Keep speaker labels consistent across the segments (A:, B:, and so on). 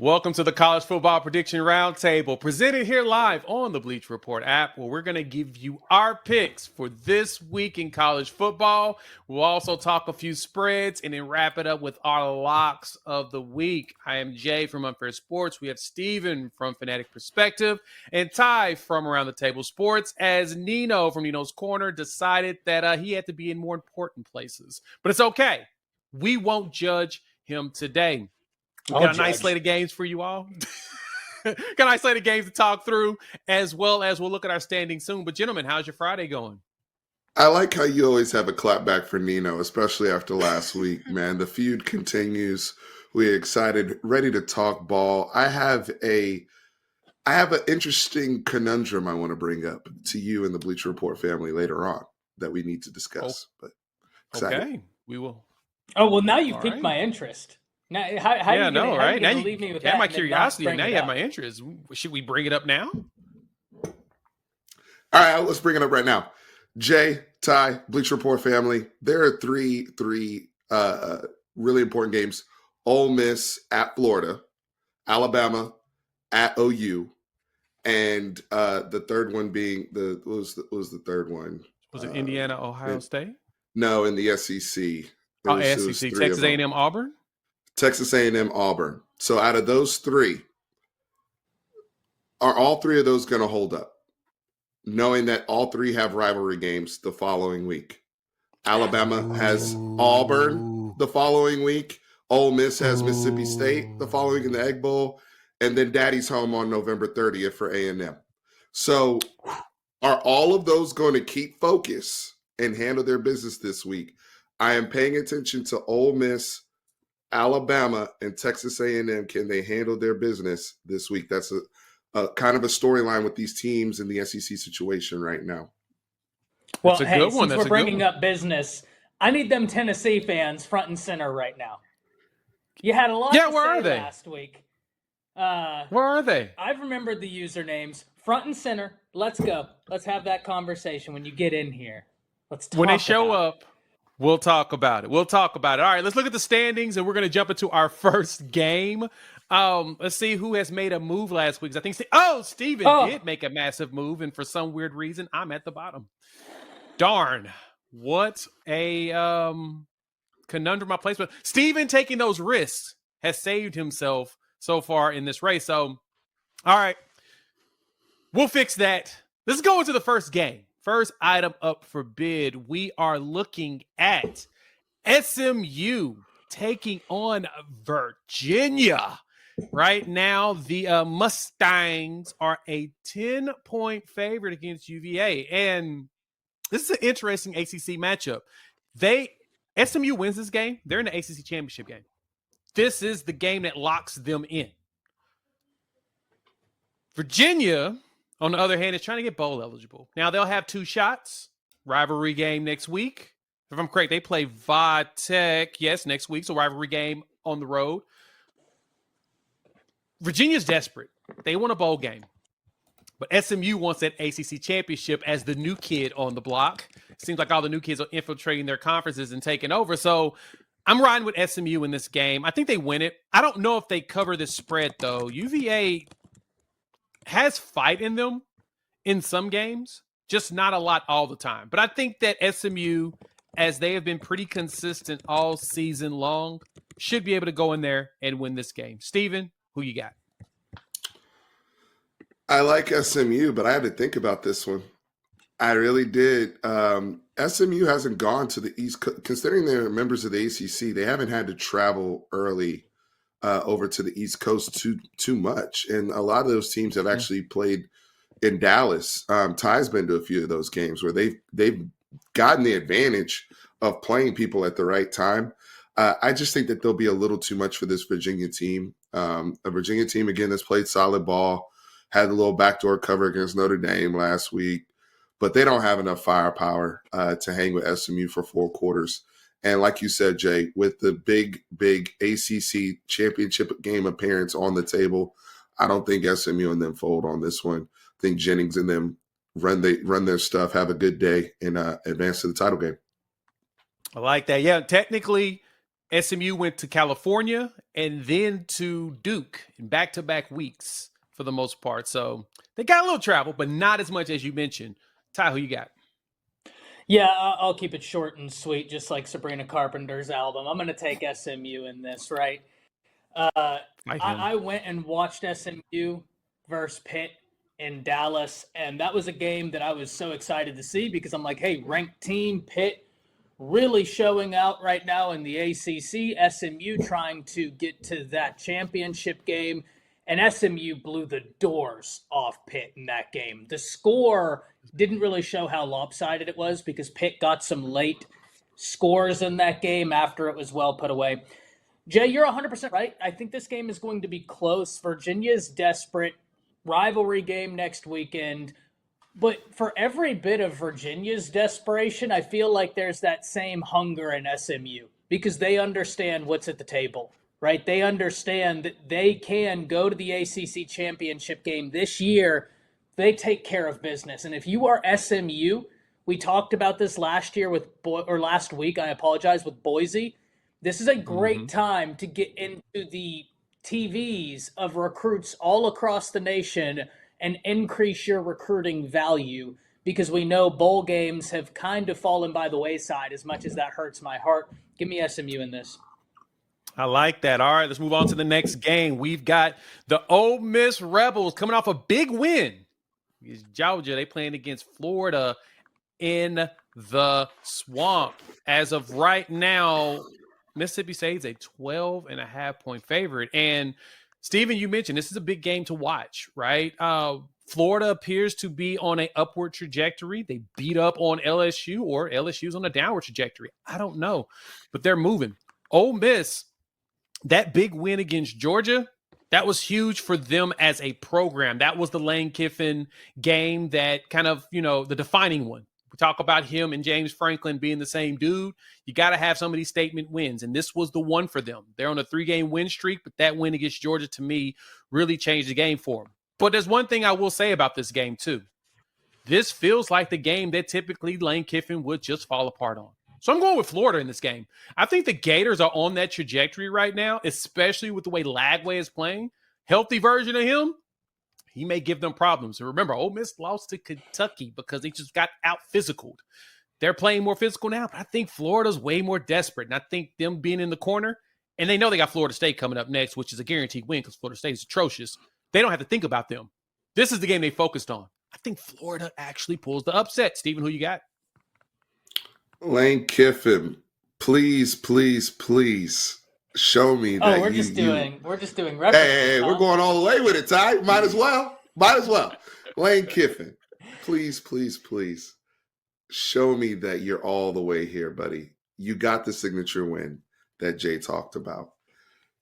A: Welcome to the College Football Prediction Roundtable, presented here live on the Bleacher Report app, where we're going to give you our picks for this week in college football. We'll also talk a few spreads and then wrap it up with our locks of the week. I am Jay from Unfair Sports. We have Steven from Fanatic Perspective and Ty from Around the Table Sports, as Nino from Nino's Corner decided that he had to be in more important places. But it's okay. We won't judge him today. We've got a nice slate of games for you all. Got a nice slate of games to talk through, as well as we'll look at our standings soon. But gentlemen, how's your Friday going?
B: I like how you always have a clap back for Nino, especially after last week, man. The feud continues. We're excited, ready to talk ball. I have an interesting conundrum I want to bring up to you and the Bleacher Report family later on that we need to discuss. But excited.
A: Okay, we will.
C: Oh, well, now you've piqued my interest. Now, how are you going to leave me with that?
A: My curiosity, and now you have my interest. Should we bring it up now?
B: All right, let's bring it up right now. Jay, Ty, Bleacher Report family, there are three really important games. Ole Miss at Florida, Alabama at OU, and the third one being what was the third one?
A: Was it Indiana, Ohio State?
B: No, in the SEC.
A: SEC, Texas A&M, Auburn?
B: Texas A&M, Auburn. So out of those three, are all three of those going to hold up? Knowing that all three have rivalry games the following week. Alabama has Auburn the following week. Ole Miss has Mississippi State the following in the Egg Bowl. And then Daddy's home on November 30th for A&M. So are all of those going to keep focus and handle their business this week? I am paying attention to Ole Miss, Alabama, and Texas A&M. Can they handle their business this week? That's a kind of a storyline with these teams in the SEC situation right now.
C: Well, hey, since we're bringing up business, I need them Tennessee fans front and center right now. You had a lot to say last week.
A: Where are they?
C: I've remembered the usernames. Front and center. Let's go. Let's have that conversation when you get in here. Let's talk.
A: When they show up, we'll talk about it. All right, let's look at the standings, and we're going to jump into our first game. Let's see who has made a move last week. I think Steven did make a massive move, and for some weird reason, I'm at the bottom. Darn. What a conundrum I placed with. Steven taking those risks has saved himself so far in this race. So, all right, we'll fix that. Let's go into the first game. First item up for bid, we are looking at SMU taking on Virginia. Right now, the Mustangs are a 10-point favorite against UVA. And this is an interesting ACC matchup. SMU wins this game, they're in the ACC championship game. This is the game that locks them in. Virginia, on the other hand, is trying to get bowl eligible. Now, they'll have two shots. Rivalry game next week. If I'm correct, they play Vatech, next week. So rivalry game on the road. Virginia's desperate. They want a bowl game. But SMU wants that ACC championship as the new kid on the block. It seems like all the new kids are infiltrating their conferences and taking over. So I'm riding with SMU in this game. I think they win it. I don't know if they cover this spread, though. UVA has fight in them in some games, just not a lot all the time. But I think that SMU, as they have been pretty consistent all season long, should be able to go in there and win this game. Steven, who you got?
B: I like SMU, but I had to think about this one. I really did. SMU hasn't gone to the East Coast. Considering they're members of the ACC, they haven't had to travel early over to the East Coast too much. And a lot of those teams have actually played in Dallas. Ty's been to a few of those games where they've gotten the advantage of playing people at the right time. I just think that they'll be a little too much for this Virginia team. A Virginia team, again, that's played solid ball, had a little backdoor cover against Notre Dame last week, but they don't have enough firepower to hang with SMU for 4 quarters. And like you said, Jay, with the big ACC championship game appearance on the table, I don't think SMU and them fold on this one. I think Jennings and them run their stuff, have a good day, and advance to the title game.
A: I like that. Yeah, technically, SMU went to California and then to Duke in back-to-back weeks for the most part. So they got a little travel, but not as much as you mentioned. Ty, who you got?
C: Yeah, I'll keep it short and sweet, just like Sabrina Carpenter's album. I'm going to take SMU in this, right? I went and watched SMU versus Pitt in Dallas, and that was a game that I was so excited to see because I'm like, hey, ranked team, Pitt really showing out right now in the ACC. SMU trying to get to that championship game, and SMU blew the doors off Pitt in that game. The score didn't really show how lopsided it was because Pitt got some late scores in that game after it was well put away. Jay, you're 100% right. I think this game is going to be close. Virginia's desperate. Rivalry game next weekend. But for every bit of Virginia's desperation, I feel like there's that same hunger in SMU because they understand what's at the table, right? They understand that they can go to the ACC championship game this year. They take care of business. And if you are SMU, we talked about this last week, I apologize, with Boise. This is a great time to get into the TVs of recruits all across the nation and increase your recruiting value because we know bowl games have kind of fallen by the wayside as much as that hurts my heart. Give me SMU in this.
A: I like that. All right, let's move on to the next game. We've got the Ole Miss Rebels coming off a big win. Georgia, they playing against Florida in the swamp. As of right now, Mississippi State's a 12.5-point favorite. And Stephen, you mentioned this is a big game to watch, right? Florida appears to be on an upward trajectory. They beat up on LSU, or LSU's on a downward trajectory. I don't know, but they're moving. Ole Miss, that big win against Georgia, that was huge for them as a program. That was the Lane Kiffin game that kind of, the defining one. We talk about him and James Franklin being the same dude. You got to have some of these statement wins, and this was the one for them. They're on a 3-game win streak, but that win against Georgia, to me, really changed the game for them. But there's one thing I will say about this game, too. This feels like the game that typically Lane Kiffin would just fall apart on. So I'm going with Florida in this game. I think the Gators are on that trajectory right now, especially with the way Lagway is playing. Healthy version of him, he may give them problems. And remember, Ole Miss lost to Kentucky because they just got out-physicaled. They're playing more physical now, but I think Florida's way more desperate. And I think them being in the corner, and they know they got Florida State coming up next, which is a guaranteed win because Florida State is atrocious. They don't have to think about them. This is the game they focused on. I think Florida actually pulls the upset. Stephen, who you got?
B: Lane Kiffin, please, please, please show me that.
C: We're just doing references.
B: Hey, we're going all the way with it, Ty. Might as well. Lane Kiffin, please, please, please show me that you're all the way here, buddy. You got the signature win that Jay talked about.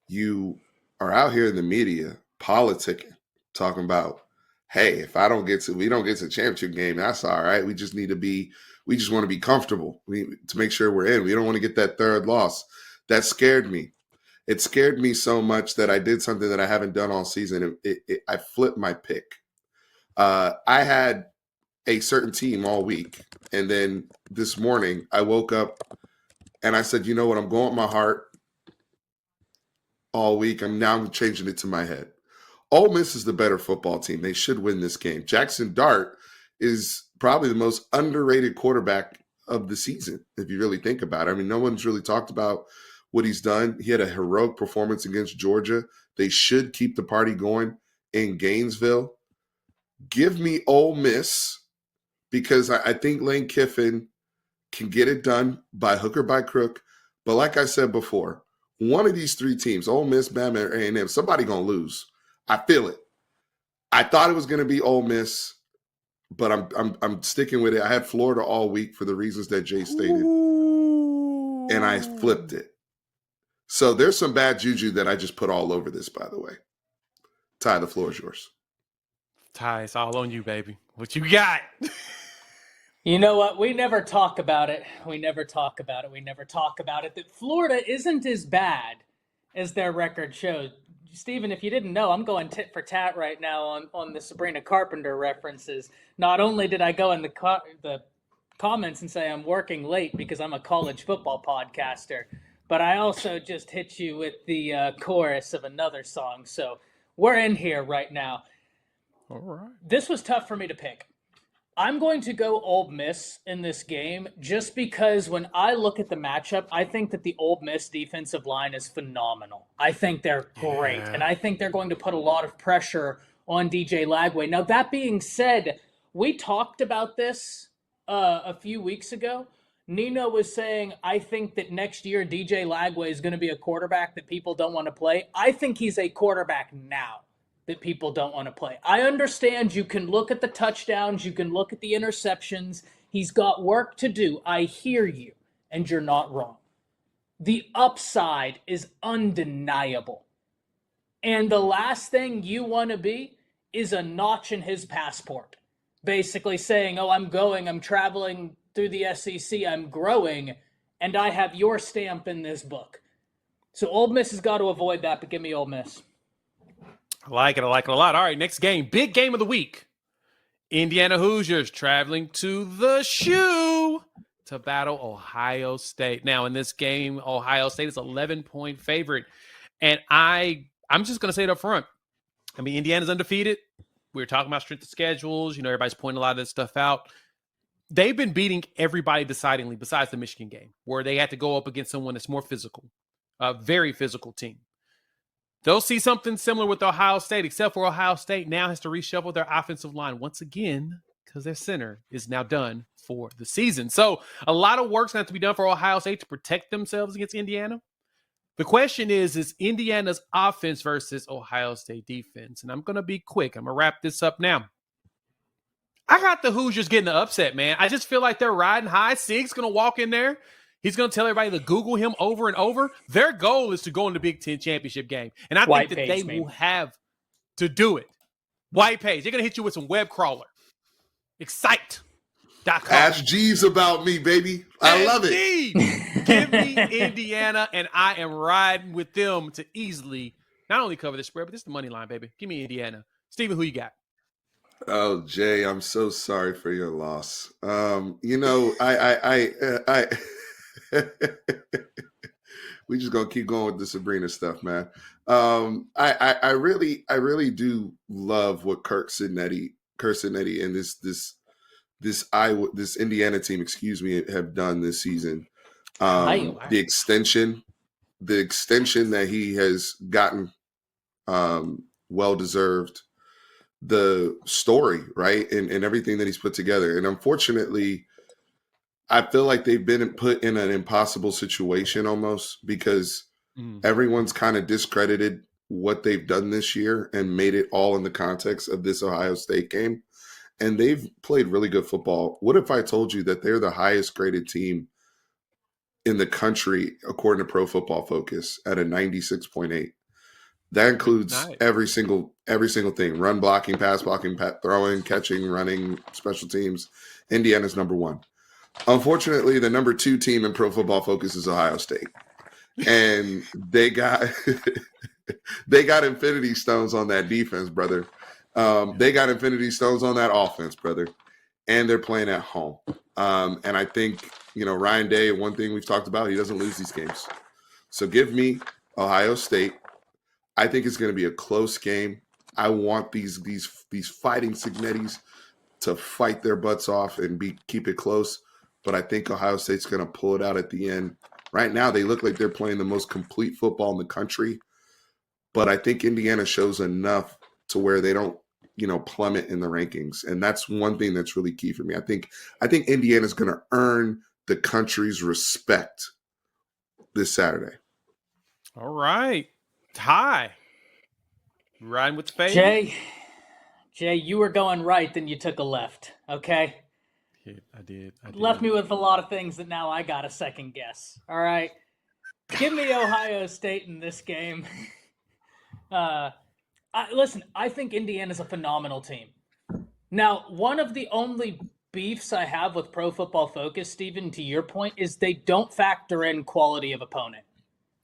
B: You are out here in the media politicking, talking about, hey, if we don't get to the championship game, that's all right. We just want to be comfortable to make sure we're in. We don't want to get that third loss. That scared me. It scared me so much that I did something that I haven't done all season. I flipped my pick. I had a certain team all week. And then this morning I woke up and I said, you know what? I'm going with my heart all week. I'm changing it to my head. Ole Miss is the better football team. They should win this game. Jackson Dart is probably the most underrated quarterback of the season, if you really think about it. I mean, no one's really talked about what he's done. He had a heroic performance against Georgia. They should keep the party going in Gainesville. Give me Ole Miss because I think Lane Kiffin can get it done by hook or by crook. But like I said before, one of these three teams, Ole Miss, Bama, or A&M, somebody going to lose. I feel it. I thought it was going to be Ole Miss, but I'm sticking with it. I had Florida all week for the reasons that Jay stated, and I flipped it. So there's some bad juju that I just put all over this, by the way. Ty, the floor is yours.
A: Ty, it's all on you, baby. What you got?
C: You know what? We never talk about it. That Florida isn't as bad as their record shows. Stephen, if you didn't know, I'm going tit for tat right now on the Sabrina Carpenter references. Not only did I go in the comments and say I'm working late because I'm a college football podcaster, but I also just hit you with the chorus of another song. So we're in here right now.
A: All right.
C: This was tough for me to pick. I'm going to go Ole Miss in this game just because when I look at the matchup, I think that the Ole Miss defensive line is phenomenal. I think they're great, and I think they're going to put a lot of pressure on DJ Lagway. Now, that being said, we talked about this a few weeks ago. Nino was saying, I think that next year DJ Lagway is going to be a quarterback that people don't want to play. I think he's a quarterback now that people don't want to play. I understand you can look at the touchdowns, you can look at the interceptions. He's got work to do. I hear you, and you're not wrong. The upside is undeniable. And the last thing you want to be is a notch in his passport. Basically saying, oh, I'm traveling through the SEC, I'm growing, and I have your stamp in this book. So Ole Miss has got to avoid that, but give me Ole Miss.
A: I like it a lot. All right, next game. Big game of the week. Indiana Hoosiers traveling to the Shoe to battle Ohio State. Now, in this game, Ohio State is 11-point favorite. And I'm just going to say it up front. I mean, Indiana's undefeated. We were talking about strength of schedules. You know, everybody's pointing a lot of this stuff out. They've been beating everybody decidingly besides the Michigan game, where they had to go up against someone that's more physical, a very physical team. They'll see something similar with Ohio State, except for Ohio State now has to reshuffle their offensive line once again because their center is now done for the season. So a lot of work's going to have to be done for Ohio State to protect themselves against Indiana. The question is Indiana's offense versus Ohio State defense? And I'm going to be quick. I'm going to wrap this up now. I got the Hoosiers getting the upset, man. I just feel like they're riding high. Sig's going to walk in there. He's going to tell everybody to Google him over and over. Their goal is to go in the Big Ten championship game. And I think that they will have to do it. White page. They're going to hit you with some web crawler. Excite.com.
B: Ask Jeeves about me, baby. I love it.
A: Give me Indiana, and I am riding with them to easily not only cover the spread, but this is the money line, baby. Give me Indiana. Steven, who you got?
B: Oh, Jay, I'm so sorry for your loss. We just gonna keep going with the Sabrina stuff, man. I really do love what Kirk Cinetti and this Indiana team, have done this season. The extension that he has gotten, well deserved. The story, right, and everything that he's put together, and unfortunately, I feel like they've been put in an impossible situation almost because everyone's kind of discredited what they've done this year and made it all in the context of this Ohio State game. And they've played really good football. What if I told you that they're the highest graded team in the country, according to Pro Football Focus, at a 96.8? That includes every single thing: run blocking, pass blocking, throwing, catching, running, special teams. Indiana's number one. Unfortunately, the number 2 team in Pro Football Focus is Ohio State, and they got infinity stones on that defense, brother. They got infinity stones on that offense, brother, and they're playing at home. And I think Ryan Day. One thing we've talked about: he doesn't lose these games. So give me Ohio State. I think it's going to be a close game. I want these fighting Signettis to fight their butts off and keep it close. But I think Ohio State's going to pull it out at the end. Right now, they look like they're playing the most complete football in the country. But I think Indiana shows enough to where they don't, plummet in the rankings. And that's one thing that's really key for me. I think Indiana's going to earn the country's respect this Saturday.
A: All right. Ty, riding with the fade?
C: Jay, you were going right, then you took a left, okay?
A: Yeah, I did.
C: Left me with a lot of things that now I got a second guess, all right? Give me Ohio State in this game. Listen, I think Indiana's a phenomenal team. Now, one of the only beefs I have with Pro Football Focus, Stephen, to your point, is they don't factor in quality of opponent,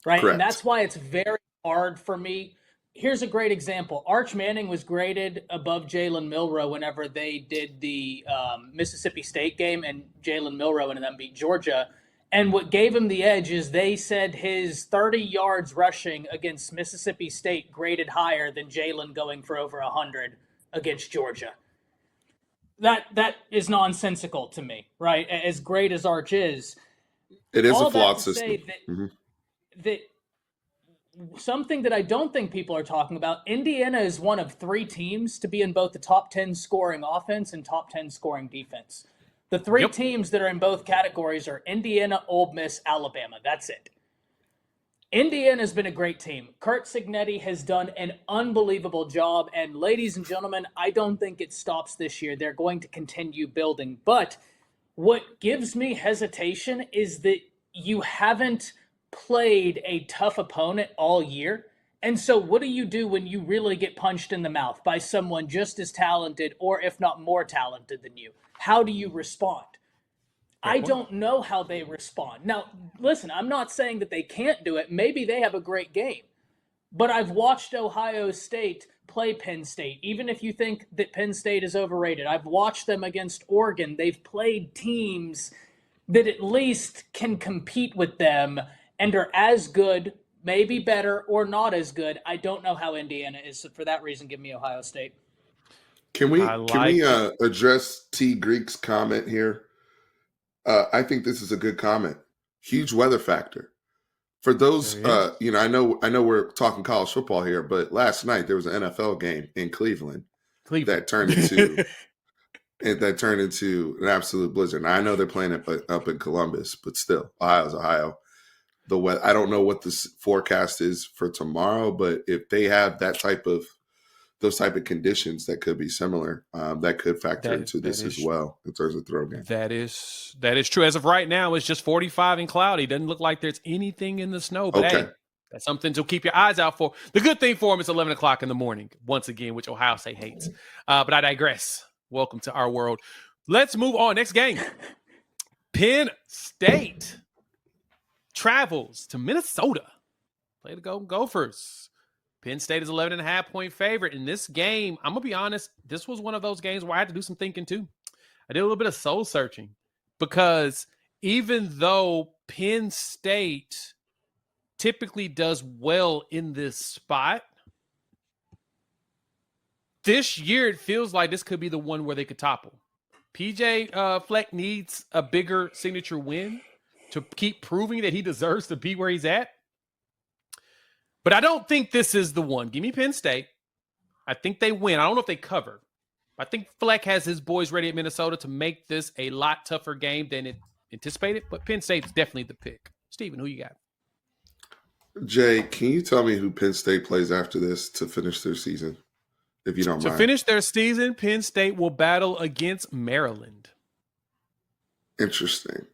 C: right?
B: Correct.
C: And that's why it's very hard for me. Here's a great example. Arch Manning was graded above Jalen Milroe whenever they did the Mississippi State game, and Jalen Milroe and them beat Georgia. And what gave him the edge is they said his 30 yards rushing against Mississippi State graded higher than Jalen going for over 100 against Georgia. That is nonsensical to me, right? As great as Arch is.
B: It is
C: all
B: a flawed
C: that to
B: system.
C: Say that something that I don't think people are talking about, Indiana is one of 3 teams to be in both the top 10 scoring offense and top 10 scoring defense. The 3 teams that are in both categories are Indiana, Ole Miss, Alabama. That's it. Indiana has been a great team. Kurt Cignetti has done an unbelievable job. And ladies and gentlemen, I don't think it stops this year. They're going to continue building. But what gives me hesitation is that you haven't played a tough opponent all year. And so what do you do when you really get punched in the mouth by someone just as talented or if not more talented than you? How do you respond? I don't know how they respond. Now, listen, I'm not saying that they can't do it. Maybe they have a great game. But I've watched Ohio State play Penn State. Even if you think that Penn State is overrated, I've watched them against Oregon. They've played teams that at least can compete with them and are as good, maybe better, or not as good. I don't know how Indiana is. So for that reason, give me Ohio State.
B: Can we address T. Greek's comment here? I think this is a good comment. Huge weather factor. For those, I know we're talking college football here, but last night there was an NFL game in Cleveland. that turned into an absolute blizzard. Now, I know they're playing up in Columbus, but still, Ohio's Ohio. The weather, I don't know what the forecast is for tomorrow, but if they have those type of conditions that could be similar, that could factor into this as well in terms of throw game.
A: That is true. As of right now, it's just 45 and cloudy. Doesn't look like there's anything in the snow. But hey, that's something to keep your eyes out for. The good thing for them is 11 o'clock in the morning, once again, which Ohio State hates. But I digress. Welcome to our world. Let's move on. Next game. Penn State travels to Minnesota. Play the Gophers. Penn State is 11.5-point favorite. In this game, I'm going to be honest, this was one of those games where I had to do some thinking too. I did a little bit of soul searching because even though Penn State typically does well in this spot, this year it feels like this could be the one where they could topple. PJ Fleck needs a bigger signature win to keep proving that he deserves to be where he's at. But I don't think this is the one. Give me Penn State. I think they win. I don't know if they cover. I think Fleck has his boys ready at Minnesota to make this a lot tougher game than it anticipated. But Penn State's definitely the pick. Steven, who you got?
B: Jay, can you tell me who Penn State plays after this to finish their season, if you don't mind?
A: To finish their season, Penn State will battle against Maryland.
B: Interesting.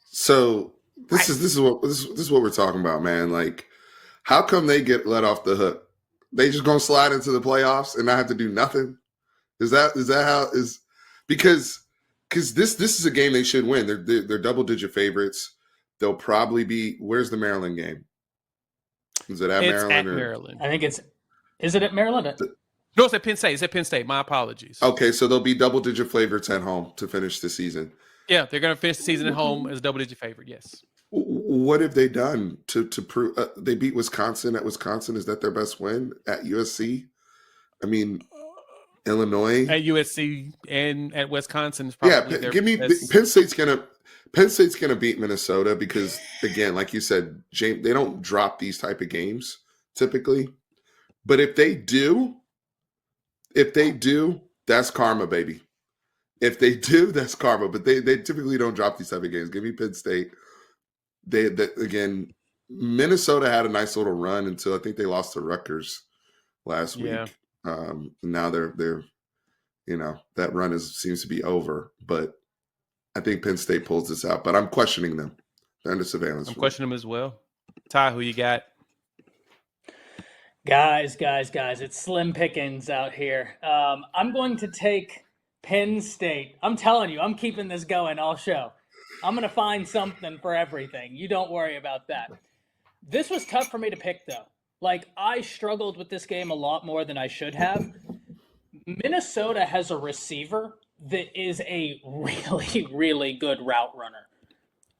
B: So this is what we're talking about, man. Like, how come they get let off the hook? They just gonna slide into the playoffs and not have to do nothing? Is that how is? Because this is a game they should win. They're double digit favorites. They'll probably be. Where's the Maryland game? Is it at Maryland?
C: At Maryland. I think it's. Is it at Maryland?
A: No, it's at Penn State. It's at Penn State. My apologies.
B: Okay, so they'll be double digit favorites at home to finish the season.
A: Yeah, they're going to finish the season at home as a double digit favorite. Yes.
B: What have they done to prove they beat Wisconsin at Wisconsin? Is that their best win at USC? I mean, Illinois
A: at USC and at Wisconsin is probably
B: Penn State's gonna beat Minnesota because, again, like you said, James, they don't drop these type of games typically. But if they do, that's karma, baby. If they do, that's karma. But they typically don't drop these type of games. Give me Penn State. Again, Minnesota had a nice little run until I think they lost to Rutgers last week. Now they're that run seems to be over. But I think Penn State pulls this out. But I'm questioning them. They're under surveillance.
A: I'm questioning them as well. Ty, who you got?
C: Guys, it's slim pickings out here. I'm going to take Penn State. I'm telling you, I'm keeping this going all show. I'm going to find something for everything. You don't worry about that. This was tough for me to pick, though. Like, I struggled with this game a lot more than I should have. Minnesota has a receiver that is a really, really good route runner.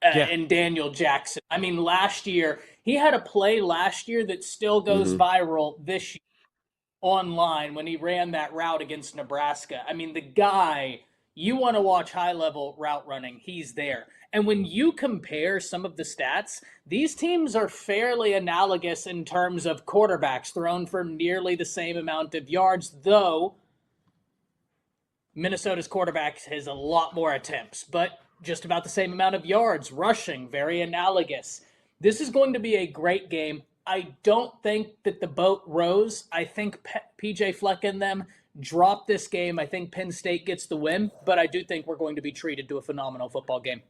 C: and Daniel Jackson. I mean, last year, he had a play last year that still goes viral this year online when he ran that route against Nebraska. I mean, the guy, you want to watch high-level route running, he's there. And when you compare some of the stats, these teams are fairly analogous in terms of quarterbacks thrown for nearly the same amount of yards, though Minnesota's quarterback has a lot more attempts, but just about the same amount of yards, rushing, very analogous. This is going to be a great game. I don't think that the boat rose. I think PJ Fleck and them drop this game. I think Penn State gets the win, but I do think we're going to be treated to a phenomenal football game.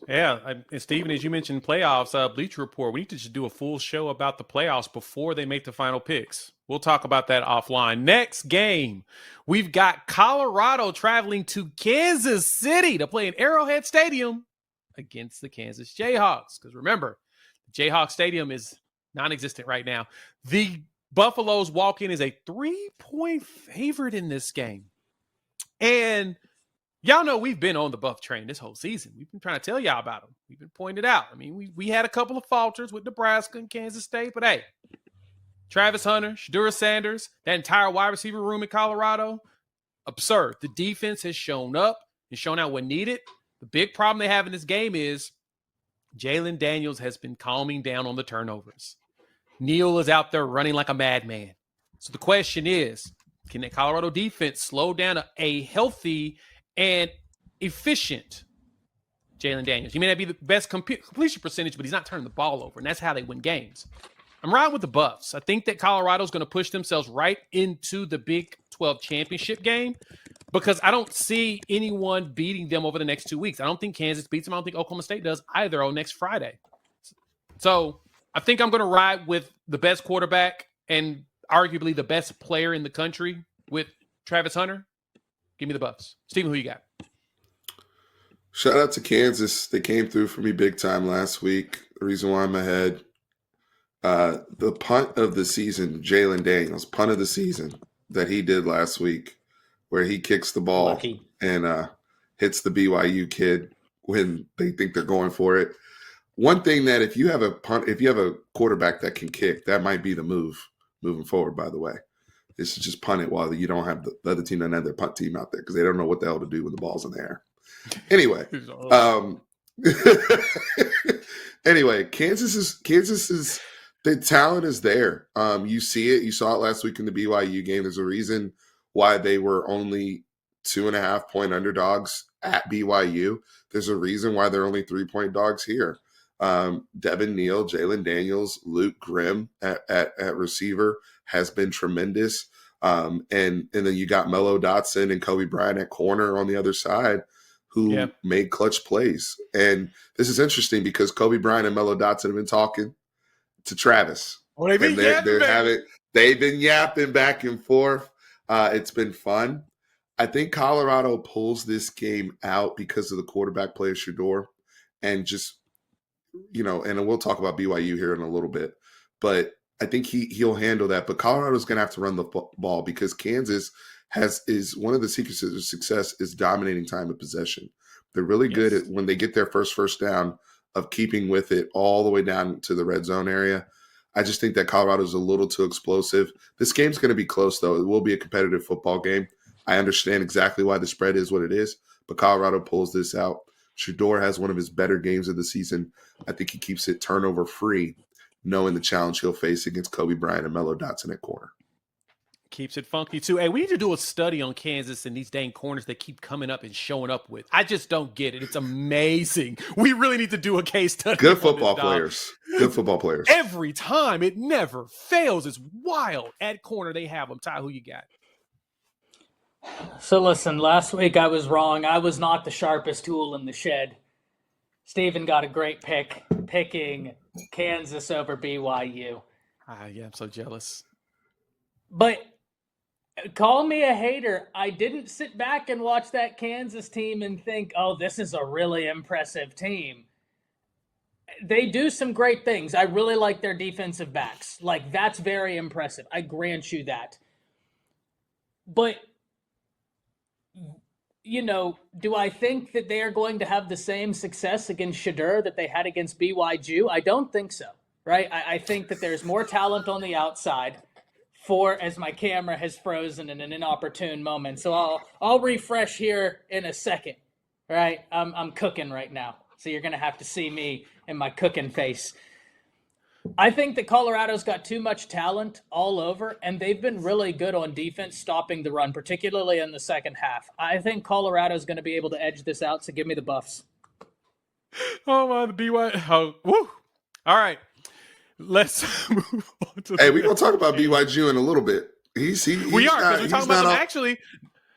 A: Yeah, and Stephen, as you mentioned, playoffs, Bleacher Report, we need to just do a full show about the playoffs before they make the final picks. We'll talk about that offline. Next game, we've got Colorado traveling to Kansas City to play in Arrowhead Stadium against the Kansas Jayhawks. Because remember, the Jayhawk Stadium is non-existent right now. The Buffaloes walk in as a 3-point favorite in this game. And y'all know we've been on the Buff train this whole season. We've been trying to tell y'all about them. We've been pointed out. I mean, we had a couple of falters with Nebraska and Kansas State, but hey, Travis Hunter, Shedeur Sanders, that entire wide receiver room in Colorado, absurd. The defense has shown up and shown out what needed. The big problem they have in this game is Jalen Daniels has been calming down on the turnovers. Neal is out there running like a madman. So the question is, can the Colorado defense slow down a healthy and efficient Jalen Daniels? He may not be the best completion percentage, but he's not turning the ball over, and that's how they win games. I'm riding with the Buffs. I think that Colorado's going to push themselves right into the Big 12 championship game because I don't see anyone beating them over the next 2 weeks. I don't think Kansas beats them. I don't think Oklahoma State does either on next Friday. So I think I'm going to ride with the best quarterback and arguably the best player in the country with Travis Hunter. Give me the Buffs. Stephen, who you got?
B: Shout out to Kansas. They came through for me big time last week. The reason why I'm ahead. The punt of the season, Jalen Daniels, punt of the season that he did last week, where he kicks the ball and hits the BYU kid when they think they're going for it. One thing that if you have a quarterback that can kick, that might be the move moving forward, by the way. Is to just punt it while you don't have the other team and their punt team out there because they don't know what the hell to do when the ball's in the air. Anyway, Kansas is the talent is there. You see it. You saw it last week in the BYU game. There's a reason why they were only 2.5-point underdogs at BYU. There's a reason why they're only 3-point dogs here. Devin Neal, Jalen Daniels, Luke Grimm at receiver has been tremendous. And then you got Mello Dotson and Kobe Bryant at corner on the other side who made clutch plays. And this is interesting because Kobe Bryant and Mello Dotson have been talking to Travis.
A: Oh, they've
B: been yapping back and forth. It's been fun. I think Colorado pulls this game out because of the quarterback play of Shedeur and just, and we'll talk about BYU here in a little bit, but I think he'll handle that. But Colorado's going to have to run the ball because Kansas is one of the secrets of success is dominating time of possession. They're really good at when they get their first down of keeping with it all the way down to the red zone area. I just think that Colorado's a little too explosive. This game's going to be close, though. It will be a competitive football game. I understand exactly why the spread is what it is, but Colorado pulls this out. Shedeur has one of his better games of the season. I think he keeps it turnover free, knowing the challenge he'll face against Kobe Bryant and Mello Dotson at corner.
A: Keeps it funky, too. Hey, we need to do a study on Kansas and these dang corners they keep coming up and showing up with. I just don't get it. It's amazing. We really need to do a case study.
B: Good football players. Good football players.
A: Every time. It never fails. It's wild. At corner, they have them. Ty, who you got?
C: So listen, last week I was wrong. I was not the sharpest tool in the shed. Steven got a great pick, picking Kansas over BYU.
A: Yeah, I'm so jealous.
C: But call me a hater. I didn't sit back and watch that Kansas team and think, oh, this is a really impressive team. They do some great things. I really like their defensive backs. Like, that's very impressive. I grant you that. But do I think that they are going to have the same success against Shadur that they had against BYU? I don't think so, right? I think that there's more talent on the outside as my camera has frozen in an inopportune moment. So I'll refresh here in a second, right? I'm cooking right now. So you're going to have to see me in my cooking face. I think that Colorado's got too much talent all over, and they've been really good on defense stopping the run, particularly in the second half. I think Colorado's going to be able to edge this out, so give me the Buffs.
A: Oh, my, the BYU. Oh, woo. All right. Let's move on to
B: we're going to talk about BYU in a little bit.
A: We are, because we're talking about them actually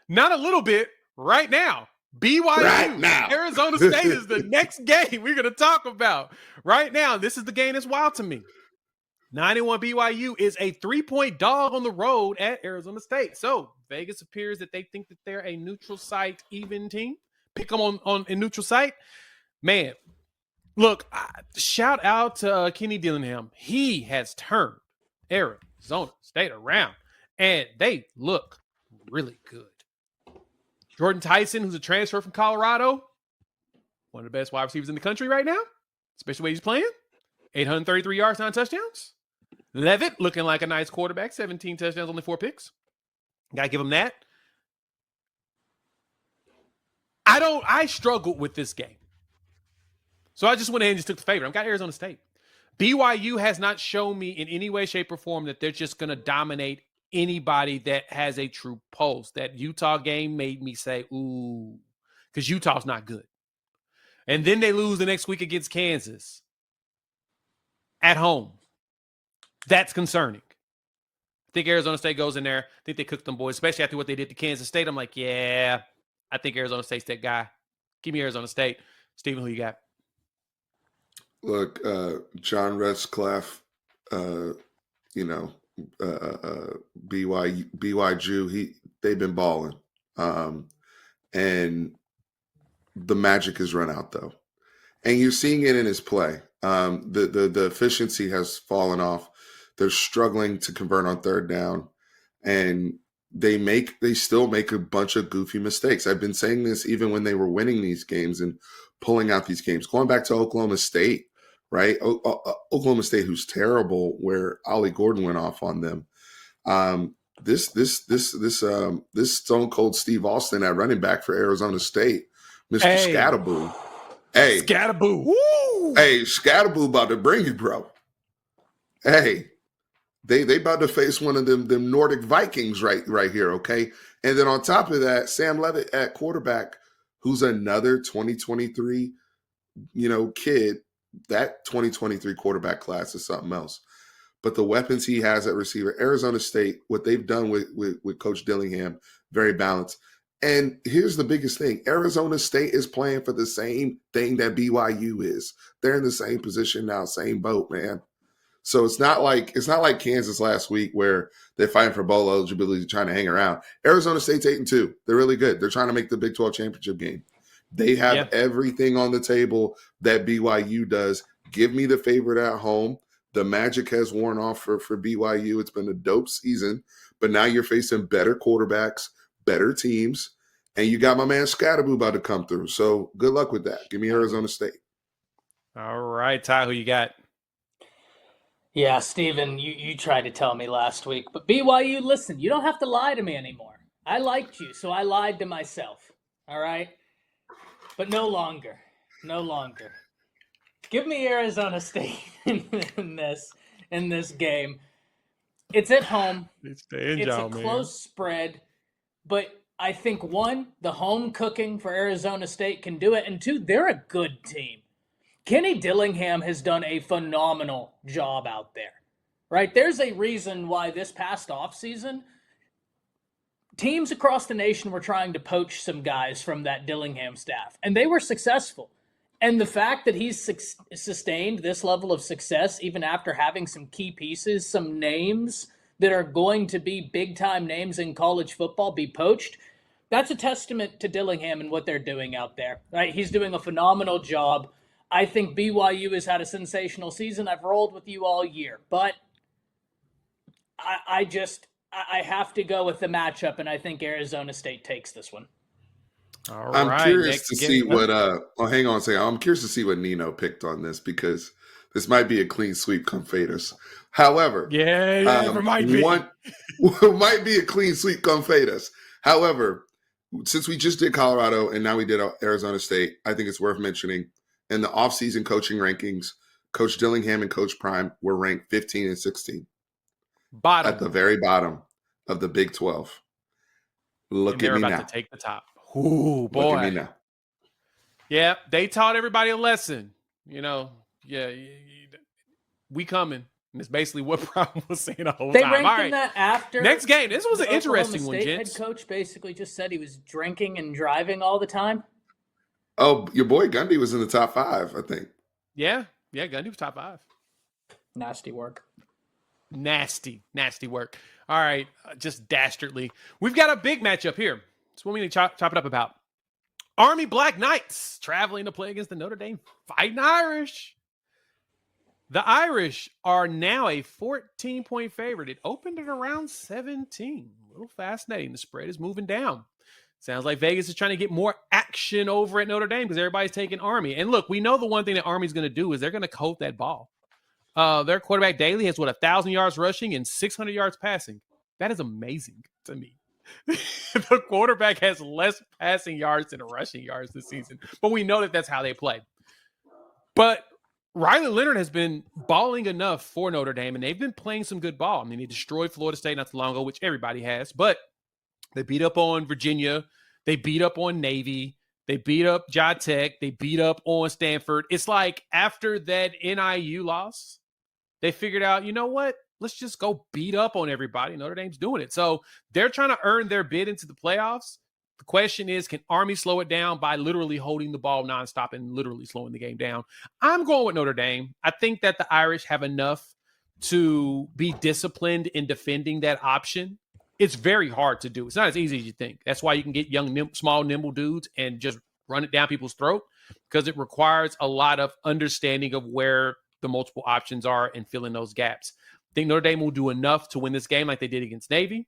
A: not a little bit right now. BYU,
B: right now.
A: Arizona State is the next game we're going to talk about right now. This is the game that's wild to me. 91 BYU is a 3-point dog on the road at Arizona State. So Vegas appears that they think that they're a neutral site even team. Pick them on a neutral site. Man, look, shout out to Kenny Dillingham. He has turned Arizona State around, and they look really good. Jordan Tyson, who's a transfer from Colorado, one of the best wide receivers in the country right now, especially the way he's playing. 833 yards, 9 touchdowns. Levitt looking like a nice quarterback, 17 touchdowns, only 4 picks. Got to give him that. I struggled with this game. So I just went ahead and just took the favorite. I've got Arizona State. BYU has not shown me in any way, shape, or form that they're just going to dominate anybody that has a true pulse. That Utah game made me say, ooh, because Utah's not good. And then they lose the next week against Kansas at home. That's concerning. I think Arizona State goes in there. I think they cooked them boys, especially after what they did to Kansas State. I'm like, yeah, I think Arizona State's that guy. Give me Arizona State. Steven, who you got?
B: Look, John Retzlaff, BYU, they've been balling. And the magic has run out, though. And you're seeing it in his play. The efficiency has fallen off. They're struggling to convert on third down. And they still make a bunch of goofy mistakes. I've been saying this even when they were winning these games and pulling out these games. Going back to Oklahoma State, right? Oklahoma State, who's terrible, where Ollie Gordon went off on them. This Stone Cold Steve Austin at running back for Arizona State, Mr. Scatterboo. Hey,
A: Scatterboo. Woo!
B: Hey, Scatterboo about to bring it, bro. Hey, they about to face one of them Nordic Vikings right here, okay? And then on top of that, Sam Levitt at quarterback, who's another 2023, kid. That 2023 quarterback class is something else. But the weapons he has at receiver, Arizona State, what they've done with Coach Dillingham, very balanced. And here's the biggest thing. Arizona State is playing for the same thing that BYU is. They're in the same position now, same boat, man. So it's not like Kansas last week where they're fighting for bowl eligibility, trying to hang around. Arizona State's 8-2. They're really good. They're trying to make the Big 12 championship game. They have everything on the table that BYU does. Give me the favorite at home. The magic has worn off for BYU. It's been a dope season, but now you're facing better quarterbacks, better teams, and you got my man Scatterboo about to come through. So good luck with that. Give me Arizona State.
A: All right, Ty, who you got?
C: Yeah, Steven, you tried to tell me last week, but BYU, listen, you don't have to lie to me anymore. I liked you, so I lied to myself. All right? But no longer. No longer. Give me Arizona State in this game. It's at home. It's a close spread, but I think, one, the home cooking for Arizona State can do it, and two, they're a good team. Kenny Dillingham has done a phenomenal job out there, right? There's a reason why this past offseason, teams across the nation were trying to poach some guys from that Dillingham staff, and they were successful. And the fact that he's sustained this level of success, even after having some key pieces, some names that are going to be big-time names in college football be poached, that's a testament to Dillingham and what they're doing out there, right? He's doing a phenomenal job. I think BYU has had a sensational season. I've rolled with you all year, but I have to go with the matchup, and I think Arizona State takes this one.
A: All
B: I'm
A: right,
B: curious
A: next
B: to see
A: game.
B: what hang on a second. I'm curious to see what Nino picked on this because this might be a clean sweep come Faders. However,
A: Yeah, it might be.
B: one might be a clean sweep come Faders. However, since we just did Colorado and now we did Arizona State, I think it's worth mentioning in the offseason coaching rankings, Coach Dillingham and Coach Prime were ranked 15 and 16.
A: Bottom.
B: At the very bottom of the Big 12. Look at me
A: about
B: now.
A: to take the top. Ooh, boy.
B: Look at me now.
A: Yeah, they taught everybody a lesson. We coming. And it's basically what Prime was saying the whole
C: time.
A: They
C: ranked him that after.
A: Next game. This was an interesting one, gents.
C: Head coach basically just said he was drinking and driving all the time.
B: Oh, your boy Gundy was in the top 5, I think.
A: Yeah, Gundy was top 5.
C: Nasty work.
A: Nasty work. All right, just dastardly. We've got a big matchup here. That's what we need to chop it up about. Army Black Knights traveling to play against the Notre Dame Fighting Irish. The Irish are now a 14-point favorite. It opened at around 17. A little fascinating. The spread is moving down. Sounds like Vegas is trying to get more action over at Notre Dame because everybody's taking Army. And look, we know the one thing that Army's going to do is they're going to coat that ball. Their quarterback Daly has 1,000 yards rushing and 600 yards passing. That is amazing to me. The quarterback has less passing yards than rushing yards this season, but we know that that's how they play. But Riley Leonard has been balling enough for Notre Dame, and they've been playing some good ball. I mean, they destroyed Florida State not too long ago, which everybody has, but they beat up on Virginia. They beat up on Navy. They beat up Ja Tech. They beat up on Stanford. It's like after that NIU loss, they figured out, you know what? Let's just go beat up on everybody. Notre Dame's doing it. So they're trying to earn their bid into the playoffs. The question is, can Army slow it down by literally holding the ball nonstop and literally slowing the game down? I'm going with Notre Dame. I think that the Irish have enough to be disciplined in defending that option. It's very hard to do. It's not as easy as you think. That's why you can get young, small, nimble dudes and just run it down people's throat because it requires a lot of understanding of where the multiple options are and filling those gaps. I think Notre Dame will do enough to win this game like they did against Navy,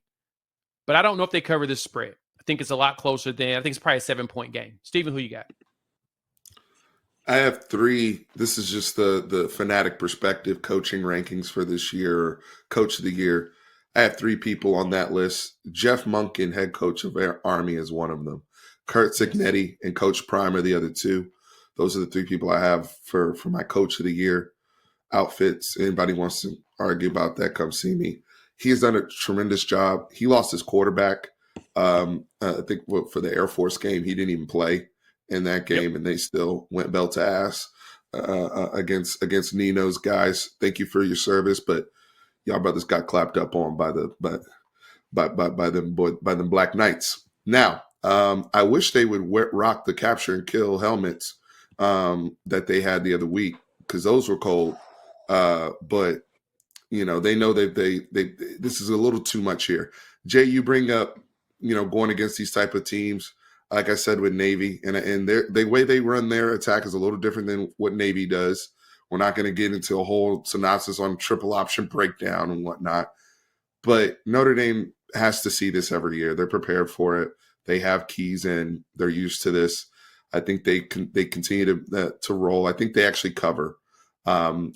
A: but I don't know if they cover this spread. I think it's a lot closer than, I think it's probably a 7-point game. Steven, who you got?
B: I have 3. This is just the fanatic perspective coaching rankings for this year, coach of the year. I have 3 people on that list. Jeff Monken, head coach of Army, is one of them. Kurt Cignetti and Coach Prime are the other 2. Those are the 3 people I have for my coach of the year outfits. Anybody wants to argue about that, come see me. He has done a tremendous job. He lost his quarterback. I think for the Air Force game, he didn't even play in that game, and they still went belt to ass against Nino's guys. Thank you for your service, but y'all brothers got clapped up on by them Black Knights. Now, I wish they would rock the capture and kill helmets that they had the other week because those were cold. But they know they this is a little too much here. Jay, you bring up going against these type of teams. Like I said with Navy, and the way they run their attack is a little different than what Navy does. We're not going to get into a whole synopsis on triple option breakdown and whatnot. But Notre Dame has to see this every year. They're prepared for it. They have keys in. They're used to this. I think they continue to roll. I think they actually cover. They